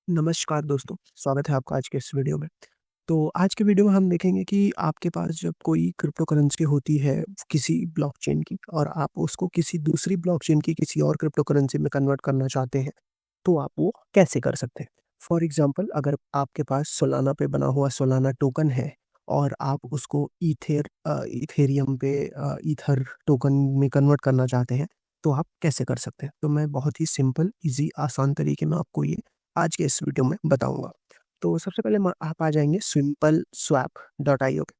नमस्कार दोस्तों, स्वागत है आपका आज के इस वीडियो में। तो आज के वीडियो में हम देखेंगे कि आपके पास जब कोई क्रिप्टो करेंसी होती है किसी ब्लॉकचेन की और आप उसको किसी दूसरी ब्लॉकचेन की किसी और क्रिप्टो करेंसी में कन्वर्ट करना चाहते हैं, तो आप वो कैसे कर सकते हैं? फॉर एग्ज़ाम्पल अगर आपके पास सोलाना पे बना हुआ सोलाना टोकन है और आप उसको इथेरियम पे ईथर टोकन में कन्वर्ट करना चाहते हैं, तो आप कैसे कर सकते हैं? तो मैं बहुत ही सिंपल, ईज़ी, आसान तरीके में आपको ये आज के इस वीडियो में बताऊँगा। तो सबसे पहले म आप आ जाएँगे simpleswap.io पे।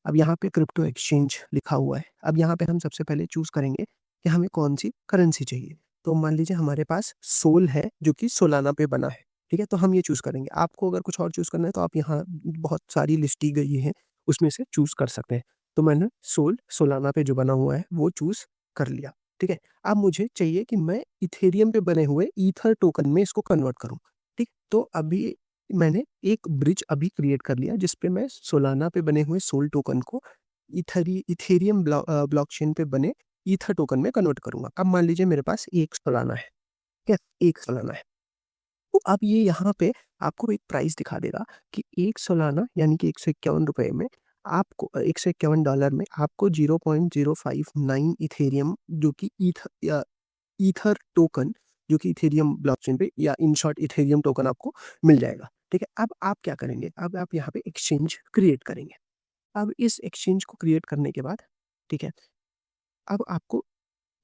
अब यहाँ पे क्रिप्टो एक्सचेंज लिखा हुआ है। अब यहाँ पे हम सबसे पहले चूज़ करेंगे कि हमें कौन-सी करेंसी चाहिए। तो मान लीजिए हमारे पास सोल है जो कि सोलाना पे बना है, ठीक है? तो हम ये चूज़ करेंगे। आपको अगर कुछ और चूज़ करना है तो आप यहाँ बहुत सारी लिस्ट दी गई है, उसमें से चूज़ कर सकते हैं। तो मैंने सोलाना पे जो बना हुआ है वो चूज़ कर लिया, ठीक है? अब मुझे चाहिए कि मैं इथेरियम पे बने हुए ईथर टोकन में इसको कन्वर्ट करूँ, ठीक? तो अभी मैंने एक ब्रिज अभी क्रिएट कर लिया जिस पे मैं सोलाना पे बने हुए सोल टोकन को इथेरियम ब्लॉकचेन पे बने ईथर टोकन में कन्वर्ट करूँगा। अब मान लीजिए मेरे पास 1 सोलाना है, ठीक है? 1 सोलाना है। तो अब ये यहाँ पे आपको एक प्राइस दिखा देगा कि 1 सोलाना यानी कि ₹151 में आपको $151 में आपको 0.059 इथेरियम जो कि ईथर टोकन जो कि इथेरियम ब्लॉकचेन पे या इन शॉर्ट इथेरियम टोकन आपको मिल जाएगा, ठीक है? अब आप क्या करेंगे? अब आप यहाँ पे एक्सचेंज क्रिएट करेंगे। अब इस एक्सचेंज को क्रिएट करने के बाद, ठीक है? अब आपको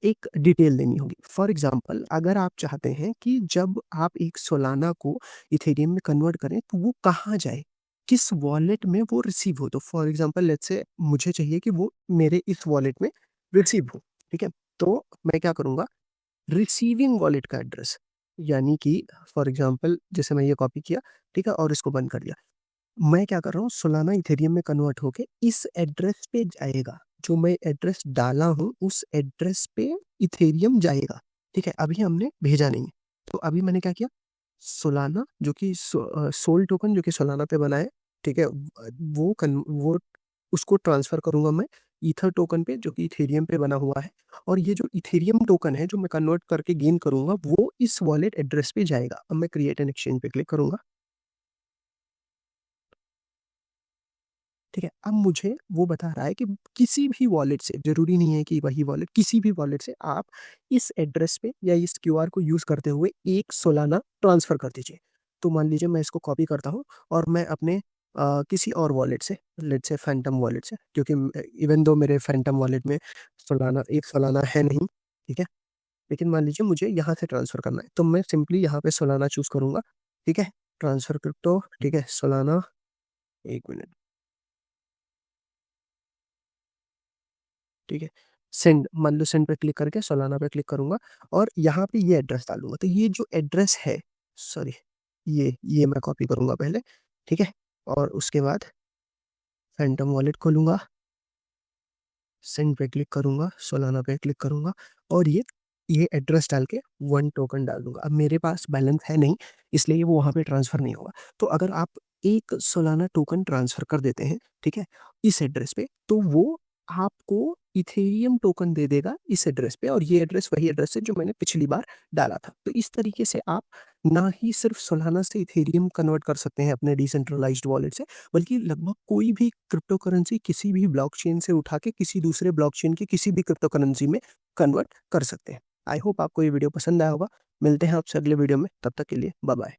एक डिटेल देनी होगी। फॉर एग्ज़ाम्पल अगर आप चाहते हैं कि जब आप एक सोलाना को इथेरियम में कन्वर्ट करें, तो वो कहाँ जाए? किस वॉलेट में वो रिसीव हो? तो फॉर एग्ज़ाम्पल लेट्स से मुझे चाहिए कि वो मेरे इस वॉलेट में रिसीव हो, ठीक है? तो मैं क्या करूँगा रिसीविंग वॉलेट का एड्रेस यानी कि फॉर एग्ज़ाम्पल जैसे मैं ये कॉपी किया, ठीक है? और इसको बंद कर दिया। मैं क्या कर रहा हूँ सोलाना इथेरियम में कन्वर्ट होके इस एड्रेस पे जाएगा। जो मैं एड्रेस डाला हूँ उस एड्रेस पे इथेरियम जाएगा, ठीक है? अभी हमने भेजा नहीं है। तो अभी मैंने क्या किया सोलाना जो कि सोल टोकन जो कि सोलाना पे बना है, ठीक है? वो उसको ट्रांसफ़र करूँगा मैं ईथर टोकन पे जो कि इथेरियम पे बना हुआ है और ये जो इथेरियम टोकन है जो मैं कन्वर्ट करके गेन करूँगा वो इस वॉलेट एड्रेस पे जाएगा। अब मैं क्रिएट एन एक्सचेंज पे क्लिक करूँगा, ठीक है? अब मुझे वो बता रहा है कि किसी भी वॉलेट से ज़रूरी नहीं है कि वही वॉलेट किसी भी वॉलेट से आप इस एड्रेस पे या इस क्यूआर को यूज़ करते हुए 1 सोलाना ट्रांसफ़र कर दीजिए। तो मान लीजिए मैं इसको कॉपी करता हूँ और मैं अपने किसी और वॉलेट से लेट्स से फैंटम वॉलेट से क्योंकि इवन दो मेरे फैंटम वॉलेट में सोलाना 1 सोलाना है नहीं, ठीक है? लेकिन मान लीजिए मुझे यहाँ से ट्रांसफ़र करना है, तो मैं सिंपली यहाँ पे सोलाना चूज़ करूँगा, ठीक है? ट्रांसफ़र क्रिप्टो, ठीक है? सोलाना 1 मिनट, ठीक है? सेंड मान लो सेंड पे क्लिक करके सोलाना पे क्लिक करूँगा और यहाँ पे ये एड्रेस डालूँगा। तो ये जो एड्रेस है सॉरी ये मैं कॉपी करूँगा पहले, ठीक है? और उसके बाद फैंटम वॉलेट खोलूँगा, सेंड पे क्लिक करूँगा, सोलाना पे क्लिक करूँगा और ये एड्रेस डाल के 1 टोकन डाल दूँगा। अब मेरे पास बैलेंस है नहीं, इसलिए वो वहाँ पे ट्रांसफ़र नहीं होगा। तो अगर आप 1 सोलाना टोकन ट्रांसफ़र कर देते हैं, ठीक है? इस एड्रेस पे, तो वो आपको इथेरियम टोकन दे देगा इस एड्रेस पे और ये एड्रेस वही एड्रेस है जो मैंने पिछली बार डाला था। तो इस तरीके से आप ना ही सिर्फ़ सोलाना से इथेरियम कन्वर्ट कर सकते हैं अपने डिसेंट्रलाइज़्ड वॉलेट से, बल्कि लगभग कोई भी क्रिप्टो करेंसी किसी भी ब्लॉकचेन से उठा के किसी दूसरे ब्लॉकचेन की किसी भी क्रिप्टो करेंसी में कन्वर्ट कर सकते हैं। आई होप आपको ये वीडियो पसंद आया होगा। मिलते हैं आपसे अगले वीडियो में, तब तक के लिए बाय बाय।